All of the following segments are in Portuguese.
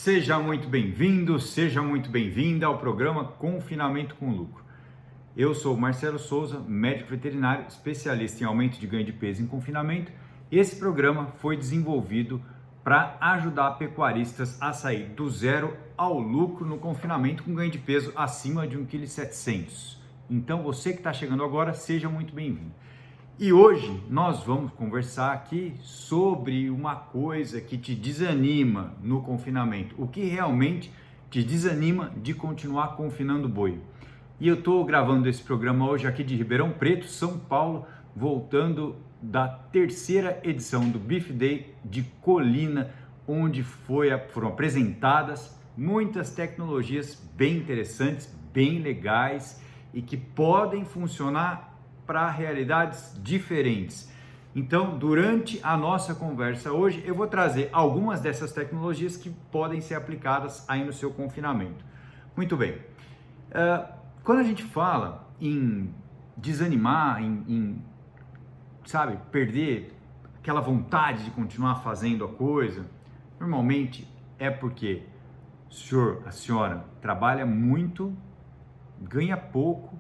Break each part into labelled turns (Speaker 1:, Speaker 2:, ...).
Speaker 1: Seja muito bem-vindo, seja muito bem-vinda ao programa Confinamento com Lucro. Eu sou Marcelo Souza, médico veterinário, especialista em aumento de ganho de peso em confinamento. Esse programa foi desenvolvido para ajudar pecuaristas a sair do zero ao lucro no confinamento com ganho de peso acima de 1,7 kg. Então você que está chegando agora, seja muito bem-vindo. E hoje nós vamos conversar aqui sobre uma coisa que te desanima no confinamento, o que realmente te desanima de continuar confinando boi. E eu estou gravando esse programa hoje aqui de Ribeirão Preto, São Paulo, voltando da terceira edição do Beef Day de Colina, onde foram apresentadas muitas tecnologias bem interessantes, bem legais e que podem funcionar para realidades diferentes. Então, durante a nossa conversa hoje, eu vou trazer algumas dessas tecnologias que podem ser aplicadas aí no seu confinamento. Muito bem. Quando a gente fala em desanimar, sabe, perder aquela vontade de continuar fazendo a coisa, normalmente é porque o senhor, a senhora trabalha muito, ganha pouco,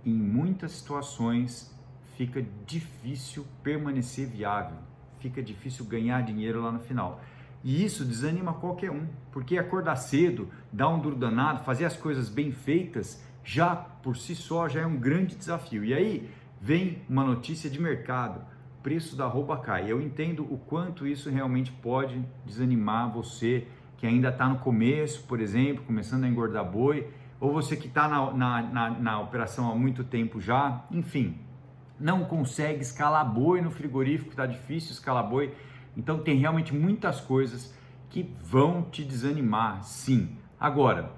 Speaker 1: em muitas situações fica difícil permanecer viável, fica difícil ganhar dinheiro lá no final. E isso desanima qualquer um, porque acordar cedo, dar um duro danado, fazer as coisas bem feitas, já por si só já é um grande desafio. E aí vem uma notícia de mercado, preço da arroba cai. Eu entendo o quanto isso realmente pode desanimar você que ainda está no começo, por exemplo, começando a engordar boi, ou você que está na operação há muito tempo já, enfim, não consegue escalar boi no frigorífico, está difícil escalar boi, então tem realmente muitas coisas que vão te desanimar, sim. Agora,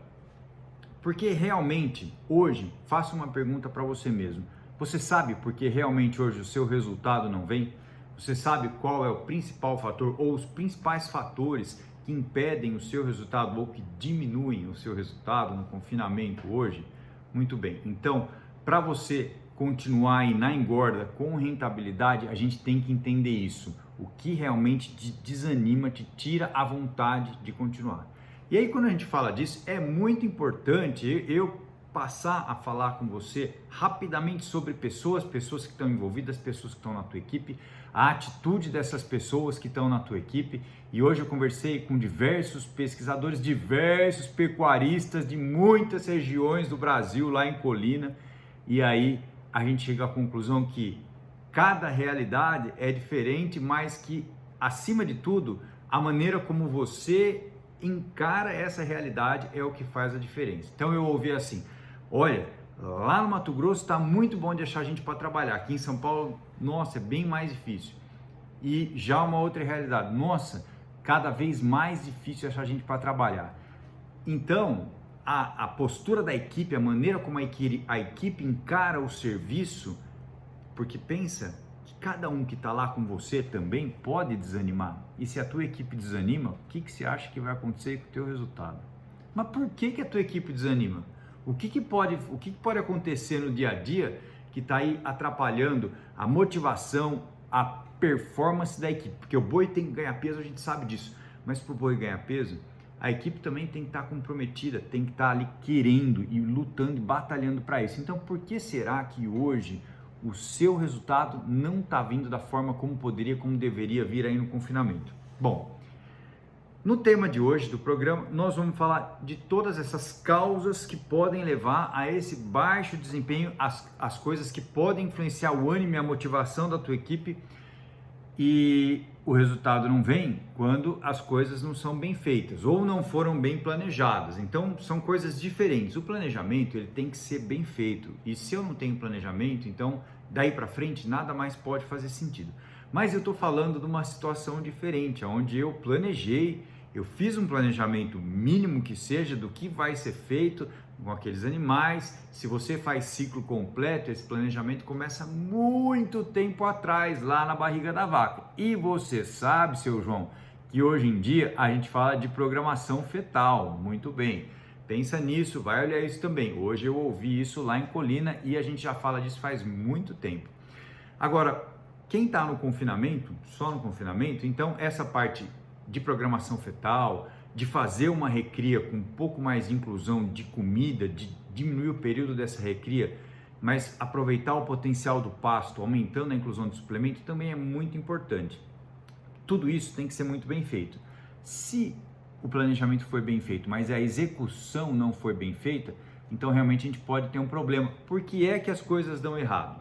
Speaker 1: porque realmente hoje, faça uma pergunta para você mesmo, você sabe por que realmente hoje o seu resultado não vem? Você sabe qual é o principal fator ou os principais fatores que impedem o seu resultado ou que diminuem o seu resultado no confinamento hoje? Muito bem, então para você continuar aí na engorda com rentabilidade, a gente tem que entender isso, o que realmente te desanima, te tira a vontade de continuar. E aí quando a gente fala disso, é muito importante eu passar a falar com você rapidamente sobre pessoas que estão envolvidas, pessoas que estão na tua equipe, a atitude dessas pessoas que estão na tua equipe. E hoje eu conversei com diversos pesquisadores, diversos pecuaristas de muitas regiões do Brasil, lá em Colina, e aí a gente chega à conclusão que cada realidade é diferente, mas que, acima de tudo, a maneira como você encara essa realidade é o que faz a diferença. Então eu ouvi assim: olha, lá no Mato Grosso está muito bom de achar gente para trabalhar. Aqui em São Paulo, nossa, é bem mais difícil. E já uma outra realidade, nossa, cada vez mais difícil achar gente para trabalhar. Então, a postura da equipe, a maneira como a equipe encara o serviço, porque pensa que cada um que está lá com você também pode desanimar. E se a tua equipe desanima, o que você acha que vai acontecer com o teu resultado? Mas por que a tua equipe desanima? O que pode acontecer no dia a dia que está aí atrapalhando a motivação, a performance da equipe? Porque o boi tem que ganhar peso, a gente sabe disso, mas para o boi ganhar peso, a equipe também tem que estar comprometida, tem que estar ali querendo e lutando e batalhando para isso. Então, por que será que hoje o seu resultado não está vindo da forma como poderia, como deveria vir aí no confinamento? Bom, no tema de hoje do programa, nós vamos falar de todas essas causas que podem levar a esse baixo desempenho, as coisas que podem influenciar o ânimo e a motivação da tua equipe, e o resultado não vem quando as coisas não são bem feitas ou não foram bem planejadas. Então são coisas diferentes. O planejamento ele tem que ser bem feito, e se eu não tenho planejamento, então daí para frente nada mais pode fazer sentido. Mas eu estou falando de uma situação diferente, onde eu planejei, eu fiz um planejamento mínimo que seja do que vai ser feito com aqueles animais. Se você faz ciclo completo, esse planejamento começa muito tempo atrás, lá na barriga da vaca. E você sabe, seu João, que hoje em dia a gente fala de programação fetal. Muito bem, pensa nisso, vai olhar isso também. Hoje eu ouvi isso lá em Colina e a gente já fala disso faz muito tempo. Agora, quem está no confinamento, só no confinamento, então essa parte de programação fetal, de fazer uma recria com um pouco mais de inclusão de comida, de diminuir o período dessa recria, mas aproveitar o potencial do pasto, aumentando a inclusão de suplemento, também é muito importante. Tudo isso tem que ser muito bem feito. Se o planejamento foi bem feito, mas a execução não foi bem feita, então realmente a gente pode ter um problema. Por que é que as coisas dão errado?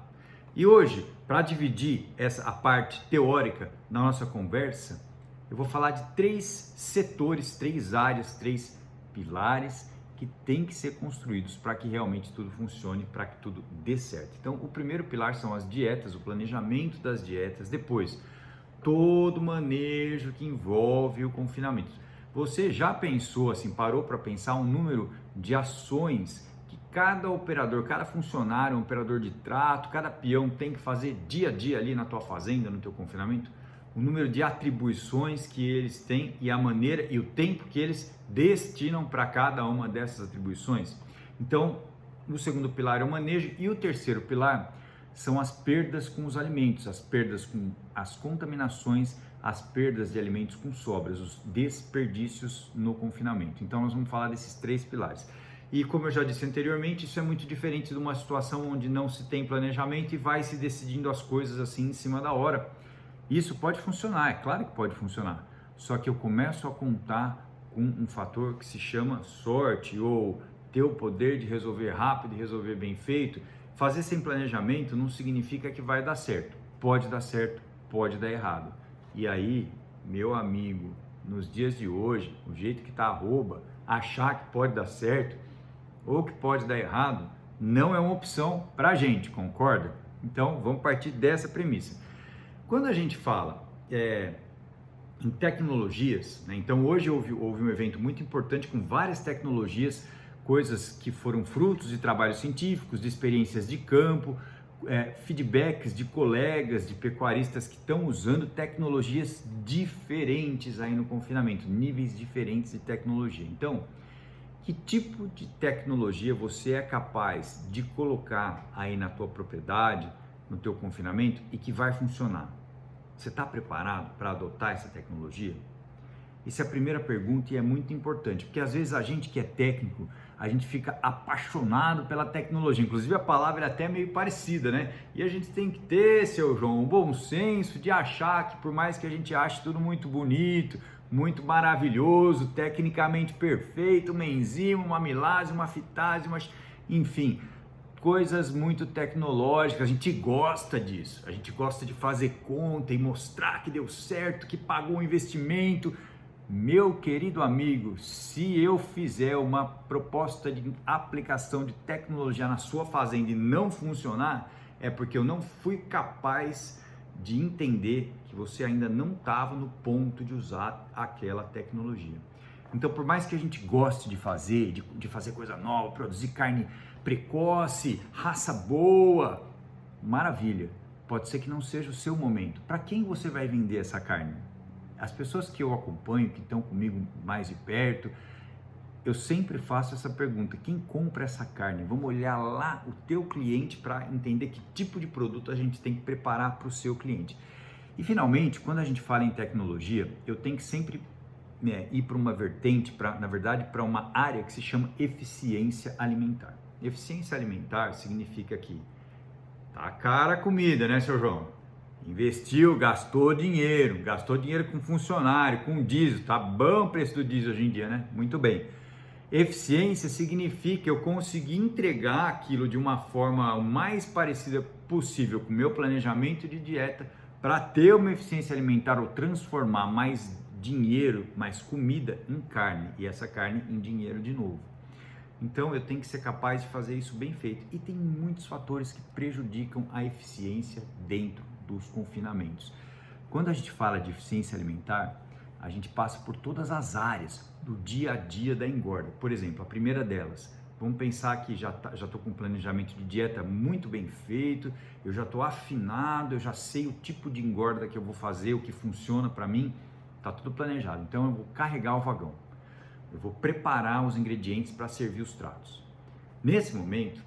Speaker 1: E hoje, para dividir a parte teórica da nossa conversa, eu vou falar de 3 setores, 3 áreas, 3 pilares que têm que ser construídos para que realmente tudo funcione, para que tudo dê certo. Então, o primeiro pilar são as dietas, o planejamento das dietas. Depois, todo o manejo que envolve o confinamento. Você já pensou assim, parou para pensar um número de ações que cada operador, cada funcionário, um operador de trato, cada peão tem que fazer dia a dia ali na tua fazenda, no teu confinamento? O número de atribuições que eles têm e a maneira e o tempo que eles destinam para cada uma dessas atribuições. Então, o segundo pilar é o manejo e o terceiro pilar são as perdas com os alimentos, as perdas com as contaminações, as perdas de alimentos com sobras, os desperdícios no confinamento. Então nós vamos falar desses 3 pilares. E como eu já disse anteriormente, isso é muito diferente de uma situação onde não se tem planejamento e vai se decidindo as coisas assim em cima da hora. Isso pode funcionar, é claro que pode funcionar, só que eu começo a contar com um fator que se chama sorte ou ter o poder de resolver rápido e resolver bem feito. Fazer sem planejamento não significa que vai dar certo. Pode dar certo, pode dar errado. E aí, meu amigo, nos dias de hoje, o jeito que está arroba, achar que pode dar certo ou que pode dar errado, não é uma opção para a gente, concorda? Então, vamos partir dessa premissa. Quando a gente fala em tecnologias, né? Então hoje houve um evento muito importante com várias tecnologias, coisas que foram frutos de trabalhos científicos, de experiências de campo, feedbacks de colegas, de pecuaristas que estão usando tecnologias diferentes aí no confinamento, níveis diferentes de tecnologia. Então, que tipo de tecnologia você é capaz de colocar aí na tua propriedade, no teu confinamento e que vai funcionar? Você está preparado para adotar essa tecnologia? Essa é a primeira pergunta e é muito importante, porque às vezes a gente que é técnico, a gente fica apaixonado pela tecnologia, inclusive a palavra é até meio parecida, né? E a gente tem que ter, seu João, um bom senso de achar que por mais que a gente ache tudo muito bonito, muito maravilhoso, tecnicamente perfeito, uma enzima, uma amilase, uma fitase, enfim, coisas muito tecnológicas, a gente gosta disso, a gente gosta de fazer conta e mostrar que deu certo, que pagou o investimento. Meu querido amigo, se eu fizer uma proposta de aplicação de tecnologia na sua fazenda e não funcionar, é porque eu não fui capaz de entender que você ainda não estava no ponto de usar aquela tecnologia. Então, por mais que a gente goste de fazer coisa nova, produzir carne precoce, raça boa, maravilha, pode ser que não seja o seu momento. Para quem você vai vender essa carne? As pessoas que eu acompanho, que estão comigo mais de perto, eu sempre faço essa pergunta: quem compra essa carne? Vamos olhar lá o teu cliente para entender que tipo de produto a gente tem que preparar para o seu cliente. E finalmente, quando a gente fala em tecnologia, eu tenho que sempre ir para uma vertente, na verdade, para uma área que se chama eficiência alimentar. Eficiência alimentar significa que tá cara a comida, né, seu João? Investiu, gastou dinheiro com funcionário, com diesel, tá bom o preço do diesel hoje em dia, né? Muito bem. Eficiência significa eu conseguir entregar aquilo de uma forma o mais parecida possível com o meu planejamento de dieta para ter uma eficiência alimentar ou transformar mais dinheiro, mais comida em carne e essa carne em dinheiro de novo. Então eu tenho que ser capaz de fazer isso bem feito e tem muitos fatores que prejudicam a eficiência dentro dos confinamentos. Quando a gente fala de eficiência alimentar, a gente passa por todas as áreas do dia a dia da engorda. Por exemplo, a primeira delas, vamos pensar que já estou com um planejamento de dieta muito bem feito, eu já estou afinado, eu já sei o tipo de engorda que eu vou fazer, o que funciona para mim, está tudo planejado. Então eu vou carregar o vagão, eu vou preparar os ingredientes para servir os pratos. Nesse momento,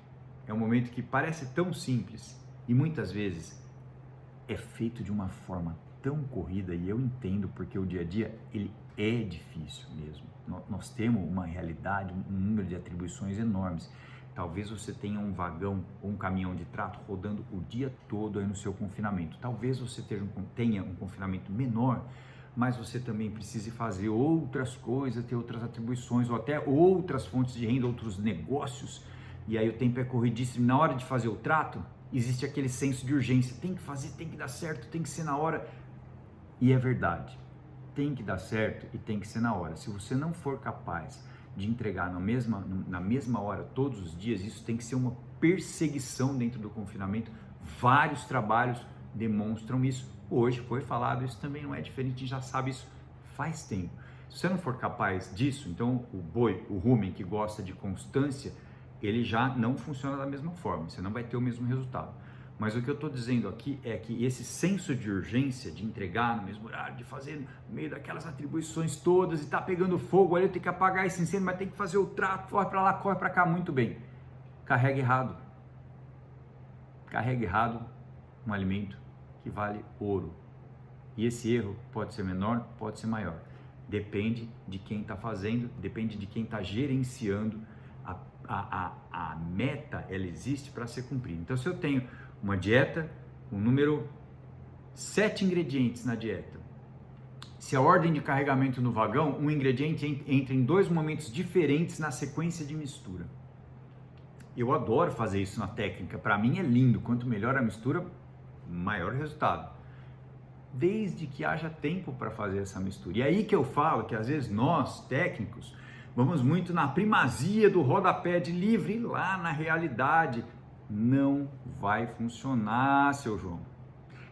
Speaker 1: é um momento que parece tão simples e muitas vezes é feito de uma forma tão corrida e eu entendo porque o dia a dia ele é difícil mesmo. Nós temos uma realidade, um número de atribuições enormes. Talvez você tenha um vagão ou um caminhão de trato rodando o dia todo aí no seu confinamento. Talvez você tenha um confinamento menor, mas você também precise fazer outras coisas, ter outras atribuições ou até outras fontes de renda, outros negócios. E aí o tempo é corridíssimo. Na hora de fazer o trato, existe aquele senso de urgência. Tem que fazer, tem que dar certo, tem que ser na hora. E é verdade. Tem que dar certo e tem que ser na hora. Se você não for capaz de entregar na mesma hora todos os dias, isso tem que ser uma perseguição dentro do confinamento. Vários trabalhos demonstram isso. Hoje foi falado, isso também não é diferente, a gente já sabe isso faz tempo. Se você não for capaz disso, então o rumen que gosta de constância, ele já não funciona da mesma forma, você não vai ter o mesmo resultado. Mas o que eu estou dizendo aqui é que esse senso de urgência, de entregar no mesmo horário, de fazer no meio daquelas atribuições todas e tá pegando fogo, ali eu tenho que apagar esse incêndio, mas tem que fazer o trato, corre para lá, corre para cá, muito bem. Carrega errado. Carrega errado um alimento que vale ouro. E esse erro pode ser menor, pode ser maior. Depende de quem está fazendo, depende de quem está gerenciando. A meta, ela existe para ser cumprida. Então, se eu tenho uma dieta com número 7 ingredientes na dieta, se a ordem de carregamento no vagão, um ingrediente entra em 2 momentos diferentes na sequência de mistura. Eu adoro fazer isso na técnica, para mim é lindo, quanto melhor a mistura, maior o resultado. Desde que haja tempo para fazer essa mistura. E aí que eu falo que às vezes nós, técnicos, vamos muito na primazia do rodapé de livre e lá na realidade não vai funcionar, seu João.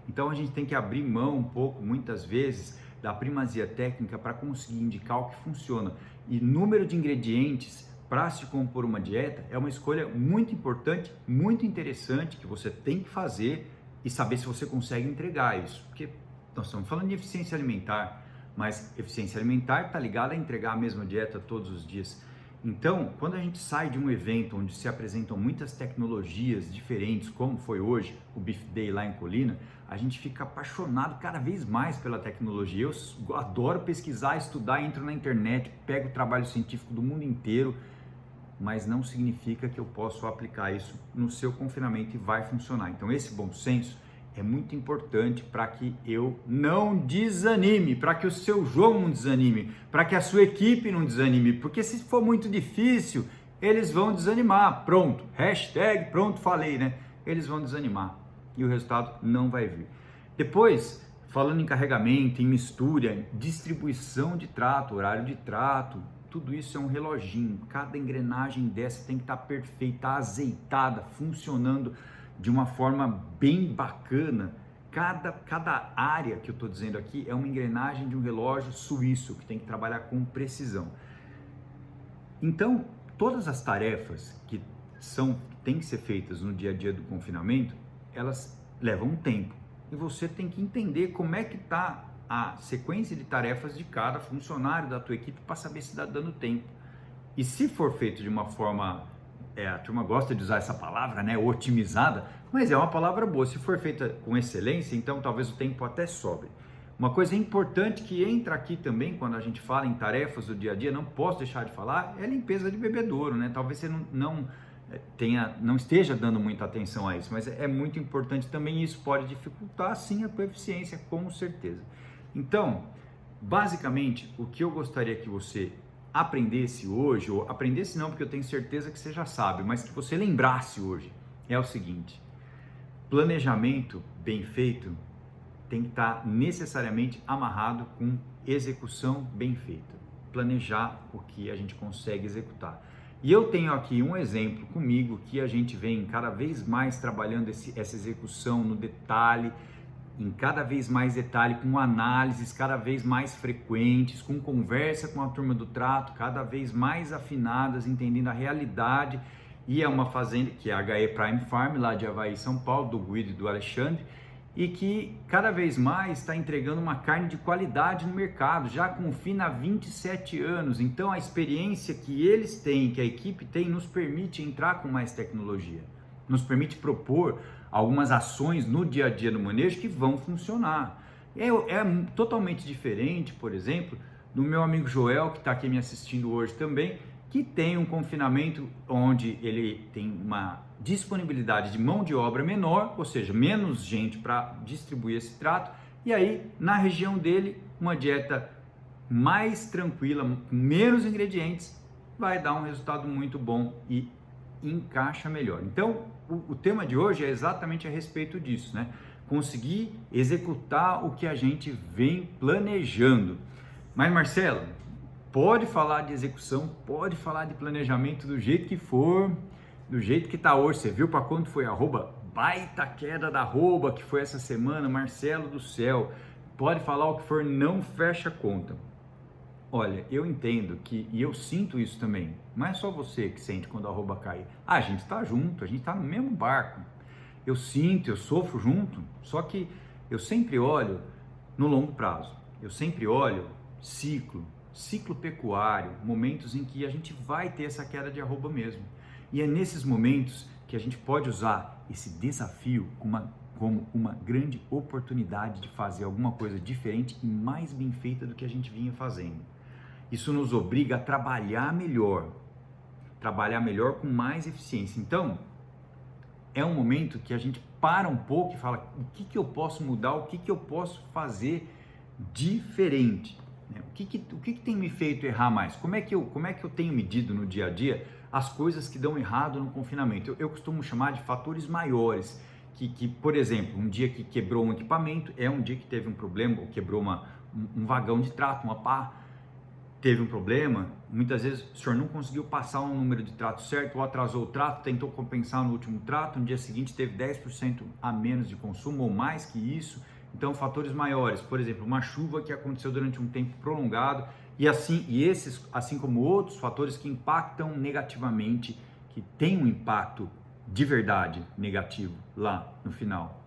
Speaker 1: Então a gente tem que abrir mão um pouco, muitas vezes, da primazia técnica para conseguir indicar o que funciona. E número de ingredientes para se compor uma dieta é uma escolha muito importante, muito interessante, que você tem que fazer e saber se você consegue entregar isso. Porque nós estamos falando de eficiência alimentar, mas eficiência alimentar está ligada a entregar a mesma dieta todos os dias. Então, quando a gente sai de um evento onde se apresentam muitas tecnologias diferentes, como foi hoje o Beef Day lá em Colina, a gente fica apaixonado cada vez mais pela tecnologia. Eu adoro pesquisar, estudar, entro na internet, pego o trabalho científico do mundo inteiro, mas não significa que eu possa aplicar isso no seu confinamento e vai funcionar. Então, esse bom senso é muito importante para que eu não desanime, para que o seu João não desanime, para que a sua equipe não desanime, porque se for muito difícil, eles vão desanimar. Pronto, hashtag pronto, falei, né? Eles vão desanimar e o resultado não vai vir. Depois, falando em carregamento, em mistura, distribuição de trato, horário de trato, tudo isso é um reloginho. Cada engrenagem dessa tem que estar perfeita, azeitada, funcionando de uma forma bem bacana. Cada área que eu estou dizendo aqui é uma engrenagem de um relógio suíço que tem que trabalhar com precisão. Então, todas as tarefas que têm que ser feitas no dia a dia do confinamento, elas levam um tempo. E você tem que entender como é que está a sequência de tarefas de cada funcionário da tua equipe para saber se está dando tempo. E se for feito de uma forma, a turma gosta de usar essa palavra, né, otimizada, mas é uma palavra boa. Se for feita com excelência, então talvez o tempo até sobre. Uma coisa importante que entra aqui também quando a gente fala em tarefas do dia a dia, não posso deixar de falar, é a limpeza de bebedouro, né? Talvez você não esteja dando muita atenção a isso, mas é muito importante também. Isso pode dificultar sim a tua eficiência, com certeza. Então, basicamente, o que eu gostaria que você aprendesse hoje, ou aprendesse não, porque eu tenho certeza que você já sabe, mas que você lembrasse hoje, é o seguinte: planejamento bem feito tem que estar necessariamente amarrado com execução bem feita. Planejar o que a gente consegue executar. E eu tenho aqui um exemplo comigo que a gente vem cada vez mais trabalhando essa execução no detalhe, em cada vez mais detalhe, com análises cada vez mais frequentes, com conversa com a turma do trato, cada vez mais afinadas, entendendo a realidade. E é uma fazenda que é a HE Prime Farm, lá de Avaí, São Paulo, do Guido e do Alexandre, e que cada vez mais está entregando uma carne de qualidade no mercado, já com o FINA há 27 anos. Então a experiência que eles têm, que a equipe tem, nos permite entrar com mais tecnologia, nos permite propor algumas ações no dia a dia do manejo que vão funcionar. É totalmente diferente, por exemplo, do meu amigo Joel, que está aqui me assistindo hoje também, que tem um confinamento onde ele tem uma disponibilidade de mão de obra menor, ou seja, menos gente para distribuir esse trato, e aí na região dele, uma dieta mais tranquila, com menos ingredientes, vai dar um resultado muito bom e encaixa melhor. Então, o tema de hoje é exatamente a respeito disso, né? Conseguir executar o que a gente vem planejando. Mas, Marcelo, pode falar de execução, pode falar de planejamento do jeito que for, do jeito que tá hoje. Você viu para quanto foi arroba? Baita queda da arroba que foi essa semana, Marcelo do céu. Pode falar o que for, não fecha a conta. Olha, eu entendo que, e eu sinto isso também, não é só você que sente quando a arroba cai. A gente tá junto, a gente tá no mesmo barco. Eu sinto, eu sofro junto, só que eu sempre olho no longo prazo. Eu sempre olho ciclo pecuário, momentos em que a gente vai ter essa queda de arroba mesmo. E é nesses momentos que a gente pode usar esse desafio como uma grande oportunidade de fazer alguma coisa diferente e mais bem feita do que a gente vinha fazendo. Isso nos obriga a trabalhar melhor com mais eficiência. Então, é um momento que a gente para um pouco e fala, o que eu posso mudar, o que eu posso fazer diferente? O que tem me feito errar mais? Como é que eu tenho medido no dia a dia as coisas que dão errado no confinamento? Eu costumo chamar de fatores maiores, que por exemplo, um dia que quebrou um equipamento, é um dia que teve um problema, ou quebrou um vagão de trato, uma pá, teve um problema, muitas vezes o senhor não conseguiu passar um número de trato certo, ou atrasou o trato, tentou compensar no último trato, no dia seguinte teve 10% a menos de consumo, ou mais que isso. Então, fatores maiores, por exemplo, uma chuva que aconteceu durante um tempo prolongado, e esses, assim como outros fatores que impactam negativamente, que tem um impacto de verdade negativo lá no final.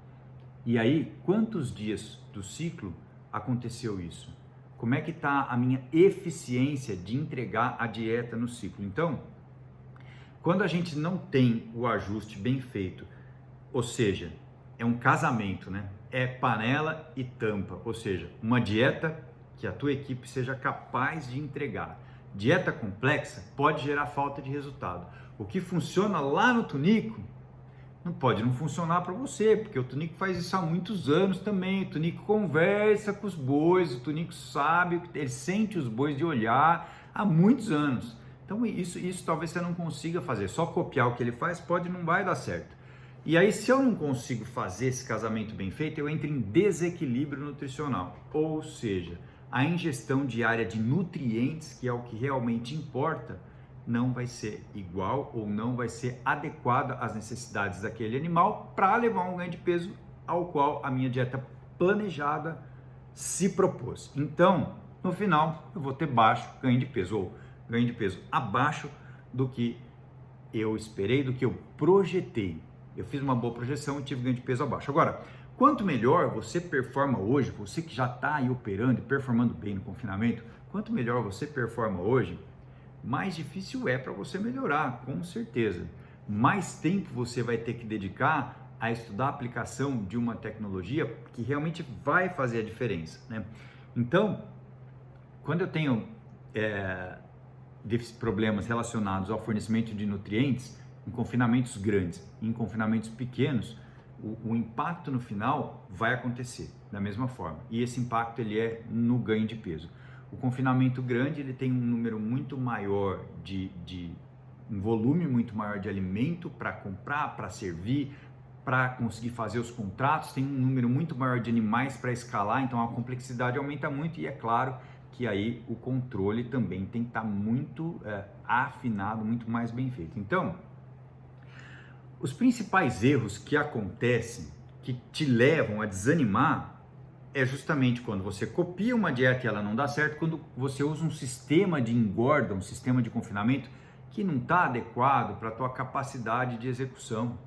Speaker 1: E aí, quantos dias do ciclo aconteceu isso? Como é que está a minha eficiência de entregar a dieta no ciclo? Então, quando a gente não tem o ajuste bem feito, ou seja, é um casamento, né? É panela e tampa, ou seja, uma dieta que a tua equipe seja capaz de entregar. Dieta complexa pode gerar falta de resultado. O que funciona lá no Tunico não pode não funcionar para você, porque o Tunico faz isso há muitos anos também. O Tunico conversa com os bois, o Tunico sabe, ele sente os bois de olhar há muitos anos. Então isso talvez você não consiga fazer, só copiar o que ele faz não vai dar certo. E aí, se eu não consigo fazer esse casamento bem feito, eu entro em desequilíbrio nutricional, ou seja, a ingestão diária de nutrientes, que é o que realmente importa, não vai ser igual ou não vai ser adequada às necessidades daquele animal para levar um ganho de peso ao qual a minha dieta planejada se propôs. Então, no final, eu vou ter baixo ganho de peso, ou ganho de peso abaixo do que eu esperei, do que eu projetei. Eu fiz uma boa projeção e tive ganho de peso abaixo. Agora, quanto melhor você performa hoje, você que já está aí operando e performando bem no confinamento, quanto melhor você performa hoje, mais difícil é para você melhorar, com certeza. Mais tempo você vai ter que dedicar a estudar a aplicação de uma tecnologia que realmente vai fazer a diferença, né? Então, quando eu tenho problemas relacionados ao fornecimento de nutrientes, em confinamentos grandes, em confinamentos pequenos, o impacto no final vai acontecer da mesma forma. E esse impacto ele é no ganho de peso. O confinamento grande ele tem um número muito maior um volume muito maior de alimento para comprar, para servir, para conseguir fazer os contratos, tem um número muito maior de animais para escalar, então a complexidade aumenta muito e é claro que aí o controle também tem que estar muito afinado, muito mais bem feito. Então, os principais erros que acontecem, que te levam a desanimar, é justamente quando você copia uma dieta e ela não dá certo, quando você usa um sistema de engorda, um sistema de confinamento que não está adequado para a tua capacidade de execução.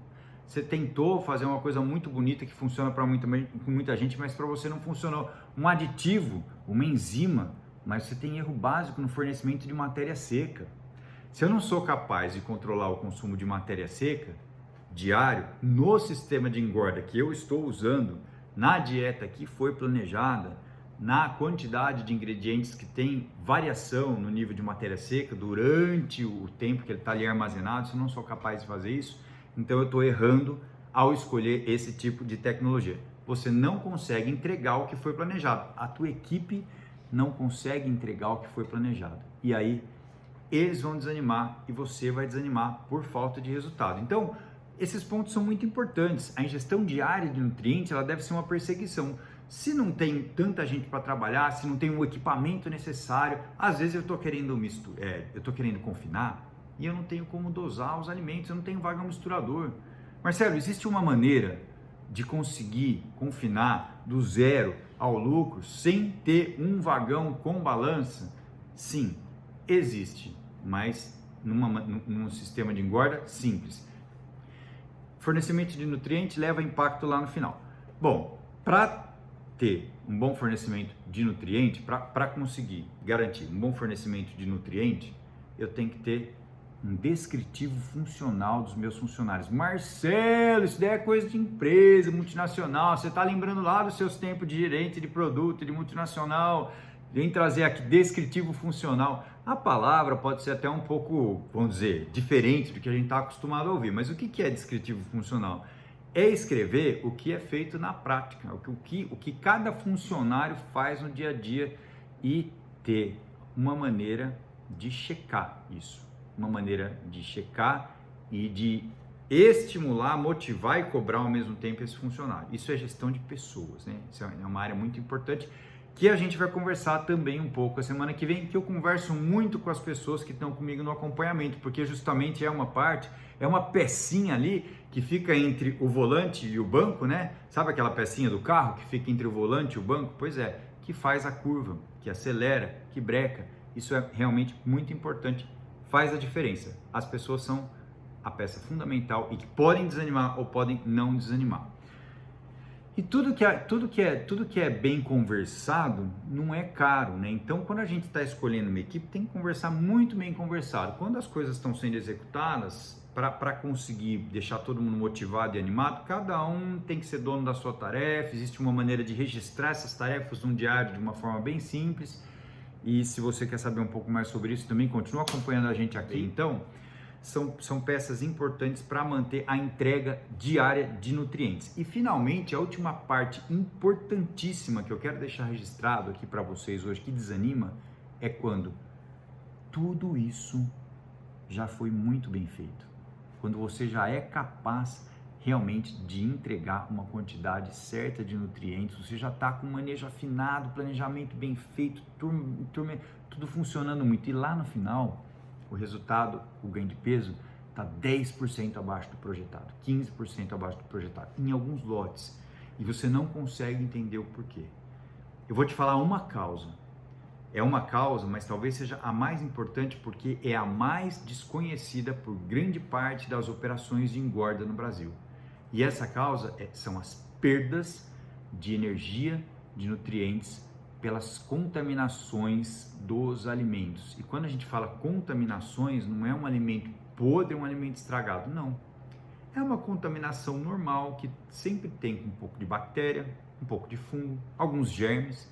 Speaker 1: Você tentou fazer uma coisa muito bonita que funciona para muita gente, mas para você não funcionou. Um aditivo, uma enzima, mas você tem erro básico no fornecimento de matéria seca. Se eu não sou capaz de controlar o consumo de matéria seca diário no sistema de engorda que eu estou usando, na dieta que foi planejada, na quantidade de ingredientes que tem variação no nível de matéria seca durante o tempo que ele está ali armazenado, se eu não sou capaz de fazer isso, então eu estou errando ao escolher esse tipo de tecnologia. Você não consegue entregar o que foi planejado, a tua equipe não consegue entregar o que foi planejado, e aí eles vão desanimar e você vai desanimar por falta de resultado. Então, esses pontos são muito importantes. A ingestão diária de nutrientes, ela deve ser uma perseguição. Se não tem tanta gente para trabalhar, se não tem o equipamento necessário, às vezes eu estou querendo confinar e eu não tenho como dosar os alimentos, eu não tenho vagão misturador. Marcelo, existe uma maneira de conseguir confinar do zero ao lucro sem ter um vagão com balança? Sim, existe, mas num sistema de engorda simples. Fornecimento de nutrientes leva impacto lá no final. Bom, para ter um bom fornecimento de nutriente, para conseguir garantir um bom fornecimento de nutriente, eu tenho que ter um descritivo funcional dos meus funcionários. Marcelo, isso daí é coisa de empresa multinacional, você está lembrando lá dos seus tempos de gerente de produto, de multinacional, vem trazer aqui descritivo funcional. A palavra pode ser até um pouco, vamos dizer, diferente do que a gente está acostumado a ouvir, mas o que é descritivo funcional? É escrever o que é feito na prática, o que cada funcionário faz no dia a dia e ter uma maneira de checar isso, uma maneira de checar e de estimular, motivar e cobrar ao mesmo tempo esse funcionário. Isso é gestão de pessoas, né? Isso é uma área muito importante que a gente vai conversar também um pouco a semana que vem, que eu converso muito com as pessoas que estão comigo no acompanhamento, porque justamente é uma parte, é uma pecinha ali que fica entre o volante e o banco, né? Sabe aquela pecinha do carro que fica entre o volante e o banco? Pois é, que faz a curva, que acelera, que breca. Isso é realmente muito importante, faz a diferença. As pessoas são a peça fundamental e que podem desanimar ou podem não desanimar. E tudo que é bem conversado não é caro, né? Então, quando a gente está escolhendo uma equipe, tem que conversar muito bem conversado. Quando as coisas estão sendo executadas, para conseguir deixar todo mundo motivado e animado, cada um tem que ser dono da sua tarefa. Existe uma maneira de registrar essas tarefas num diário de uma forma bem simples. E se você quer saber um pouco mais sobre isso, também continua acompanhando a gente aqui. Então, são peças importantes para manter a entrega diária de nutrientes. E finalmente, a última parte importantíssima que eu quero deixar registrado aqui para vocês hoje, que desanima, é quando tudo isso já foi muito bem feito. Quando você já é capaz realmente de entregar uma quantidade certa de nutrientes, você já está com um manejo afinado, planejamento bem feito, tudo funcionando muito. E lá no final, o resultado, o ganho de peso, está 10% abaixo do projetado, 15% abaixo do projetado, em alguns lotes. E você não consegue entender o porquê. Eu vou te falar uma causa. É uma causa, mas talvez seja a mais importante porque é a mais desconhecida por grande parte das operações de engorda no Brasil. E essa causa são as perdas de energia, de nutrientes, pelas contaminações dos alimentos. E quando a gente fala contaminações, não é um alimento podre, um alimento estragado, não. É uma contaminação normal que sempre tem um pouco de bactéria, um pouco de fungo, alguns germes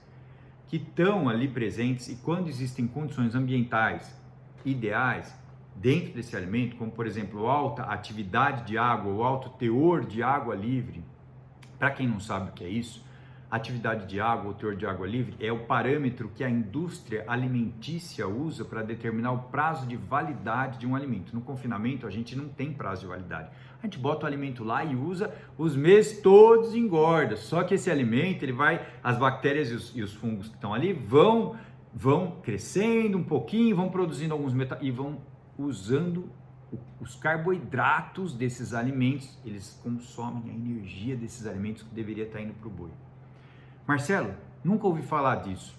Speaker 1: que estão ali presentes, e quando existem condições ambientais ideais dentro desse alimento, como por exemplo alta atividade de água ou alto teor de água livre. Para quem não sabe o que é isso, atividade de água ou teor de água livre é o parâmetro que a indústria alimentícia usa para determinar o prazo de validade de um alimento. No confinamento a gente não tem prazo de validade. A gente bota o alimento lá e usa os meses todos e engorda. Só que esse alimento, as bactérias e os fungos que estão ali vão crescendo um pouquinho, vão produzindo alguns metais e vão usando os carboidratos desses alimentos, eles consomem a energia desses alimentos que deveria estar indo para o boi. Marcelo, nunca ouvi falar disso.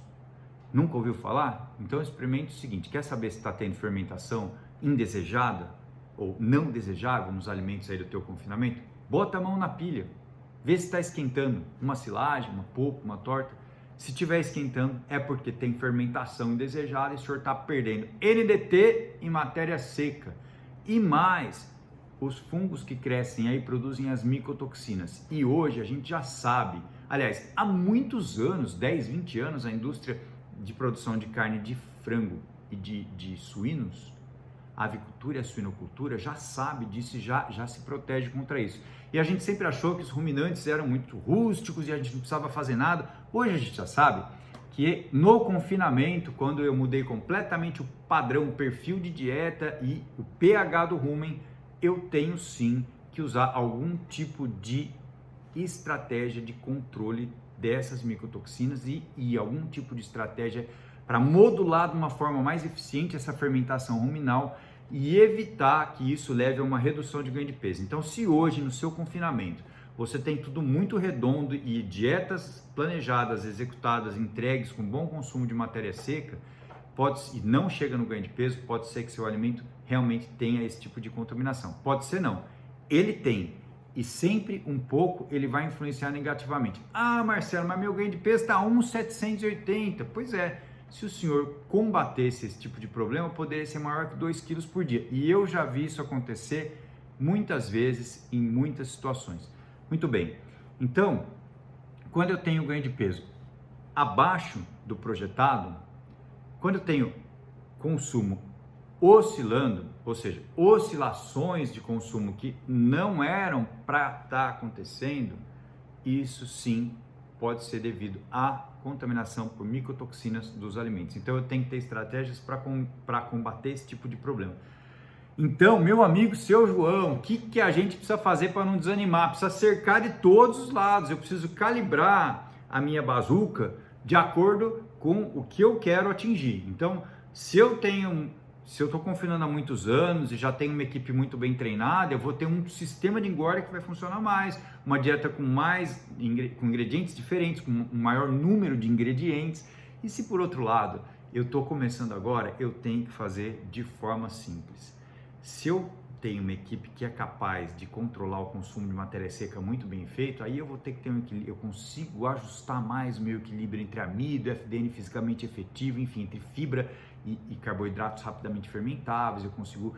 Speaker 1: Nunca ouviu falar? Então experimente o seguinte, quer saber se está tendo fermentação indesejada ou não desejável nos alimentos aí do teu confinamento? Bota a mão na pilha, vê se está esquentando uma silagem, uma polpa, uma torta. Se estiver esquentando é porque tem fermentação indesejada e o senhor está perdendo NDT em matéria seca. E mais, os fungos que crescem aí produzem as micotoxinas. E hoje a gente já sabe Aliás, há muitos anos, 10, 20 anos, a indústria de produção de carne de frango e de suínos, a avicultura e a suinocultura já sabe disso e já se protege contra isso. E a gente sempre achou que os ruminantes eram muito rústicos e a gente não precisava fazer nada. Hoje a gente já sabe que no confinamento, quando eu mudei completamente o padrão, o perfil de dieta e o pH do rumen, eu tenho sim que usar algum tipo de estratégia de controle dessas micotoxinas e algum tipo de estratégia para modular de uma forma mais eficiente essa fermentação ruminal e evitar que isso leve a uma redução de ganho de peso. Então, se hoje no seu confinamento você tem tudo muito redondo e dietas planejadas, executadas, entregues com bom consumo de matéria seca, e não chega no ganho de peso, pode ser que seu alimento realmente tenha esse tipo de contaminação. Pode ser não. Ele tem. E sempre um pouco ele vai influenciar negativamente. Ah, Marcelo, mas meu ganho de peso está 1,780. Pois é, se o senhor combatesse esse tipo de problema, poderia ser maior que 2 quilos por dia. E eu já vi isso acontecer muitas vezes, em muitas situações. Muito bem, então, quando eu tenho ganho de peso abaixo do projetado, quando eu tenho consumo oscilando, ou seja, oscilações de consumo que não eram para estar acontecendo, isso sim pode ser devido à contaminação por micotoxinas dos alimentos. Então eu tenho que ter estratégias para combater esse tipo de problema. Então, meu amigo, seu João, o que a gente precisa fazer para não desanimar? Precisa cercar de todos os lados, eu preciso calibrar a minha bazuca de acordo com o que eu quero atingir. Então, se eu estou confinando há muitos anos e já tenho uma equipe muito bem treinada, eu vou ter um sistema de engorda que vai funcionar mais, uma dieta com ingredientes diferentes, com um maior número de ingredientes. E se por outro lado, eu estou começando agora, eu tenho que fazer de forma simples. Se eu tenho uma equipe que é capaz de controlar o consumo de matéria seca muito bem feito, aí eu vou ter que ter um equilíbrio, eu consigo ajustar mais o meu equilíbrio entre amido, FDN fisicamente efetivo, enfim, entre fibra e carboidratos rapidamente fermentáveis, eu consigo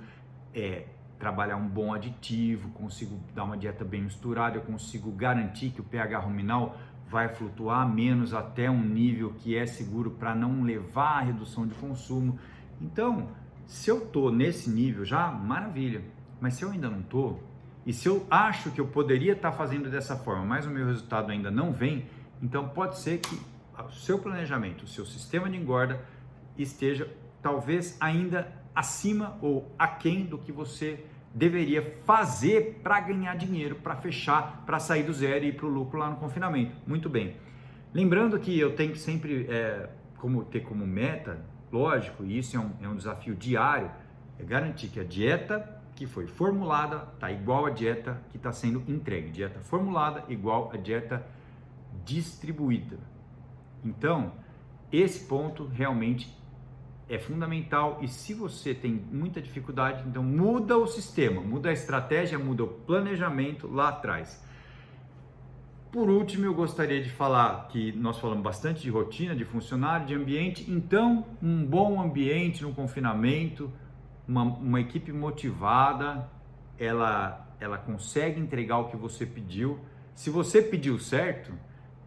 Speaker 1: trabalhar um bom aditivo, consigo dar uma dieta bem misturada, eu consigo garantir que o pH ruminal vai flutuar menos até um nível que é seguro para não levar à redução de consumo. Então, se eu estou nesse nível já, maravilha, mas se eu ainda não estou, e se eu acho que eu poderia estar fazendo dessa forma, mas o meu resultado ainda não vem, então pode ser que o seu planejamento, o seu sistema de engorda esteja talvez ainda acima ou aquém do que você deveria fazer para ganhar dinheiro, para fechar, para sair do zero e ir para o lucro lá no confinamento. Muito bem. Lembrando que eu tenho que sempre ter como meta, lógico, e isso é um desafio diário, é garantir que a dieta que foi formulada está igual à dieta que está sendo entregue. Dieta formulada igual à dieta distribuída. Então, esse ponto realmente é fundamental, e se você tem muita dificuldade, então muda o sistema, muda a estratégia, muda o planejamento lá atrás. Por último, eu gostaria de falar que nós falamos bastante de rotina, de funcionário, de ambiente. Então, um bom ambiente no confinamento, uma equipe motivada, ela consegue entregar o que você pediu. Se você pediu certo,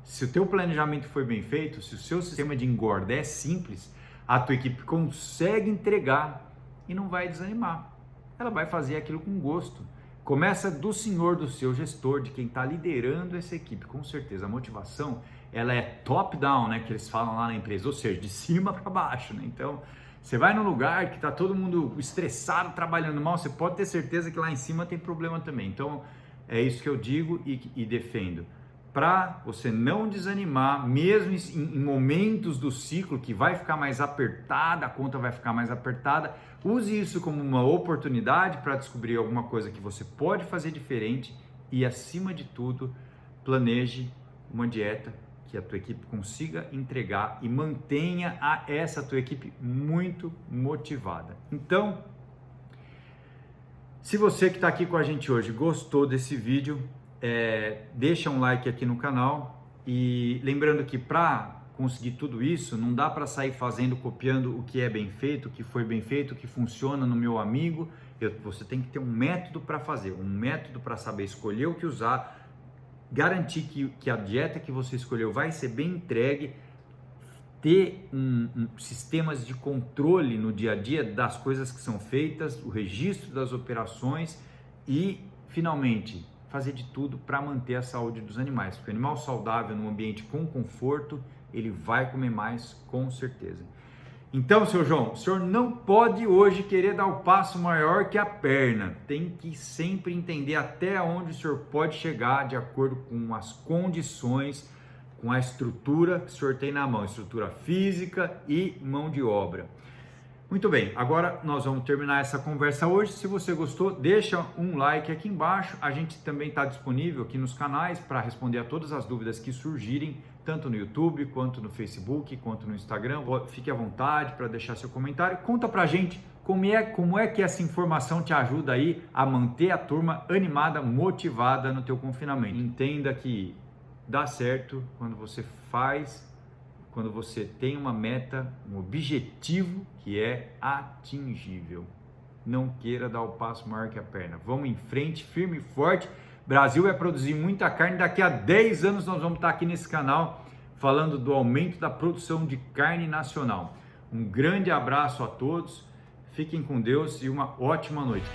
Speaker 1: se o teu planejamento foi bem feito, se o seu sistema de engorda é simples, a tua equipe consegue entregar e não vai desanimar. Ela vai fazer aquilo com gosto. Começa do senhor, do seu gestor, de quem está liderando essa equipe. Com certeza, a motivação, ela é top-down, né, que eles falam lá na empresa, ou seja, de cima para baixo, né? Então, você vai num lugar que está todo mundo estressado, trabalhando mal, você pode ter certeza que lá em cima tem problema também. Então, é isso que eu digo e defendo. Para você não desanimar, mesmo em momentos do ciclo que vai ficar mais apertada, a conta vai ficar mais apertada, use isso como uma oportunidade para descobrir alguma coisa que você pode fazer diferente e, acima de tudo, planeje uma dieta que a tua equipe consiga entregar e mantenha essa tua equipe muito motivada. Então, se você que está aqui com a gente hoje gostou desse vídeo, deixa um like aqui no canal, e lembrando que para conseguir tudo isso, não dá para sair copiando o que é bem feito, o que foi bem feito, o que funciona no meu amigo. Você tem que ter um método para fazer, um método para saber escolher o que usar, garantir que a dieta que você escolheu vai ser bem entregue, ter sistemas de controle no dia a dia das coisas que são feitas, o registro das operações e, finalmente, fazer de tudo para manter a saúde dos animais. Porque o animal saudável num ambiente com conforto, ele vai comer mais, com certeza. Então, seu João, o senhor não pode hoje querer dar o passo maior que a perna. Tem que sempre entender até onde o senhor pode chegar de acordo com as condições, com a estrutura que o senhor tem na mão, estrutura física e mão de obra. Muito bem, agora nós vamos terminar essa conversa hoje. Se você gostou, deixa um like aqui embaixo. A gente também está disponível aqui nos canais para responder a todas as dúvidas que surgirem, tanto no YouTube, quanto no Facebook, quanto no Instagram. Fique à vontade para deixar seu comentário. Conta pra gente como é que essa informação te ajuda aí a manter a turma animada, motivada no teu confinamento. Entenda que dá certo quando você tem uma meta, um objetivo que é atingível. Não queira dar o passo maior que a perna. Vamos em frente, firme e forte. Brasil vai produzir muita carne. Daqui a 10 anos nós vamos estar aqui nesse canal falando do aumento da produção de carne nacional. Um grande abraço a todos. Fiquem com Deus e uma ótima noite.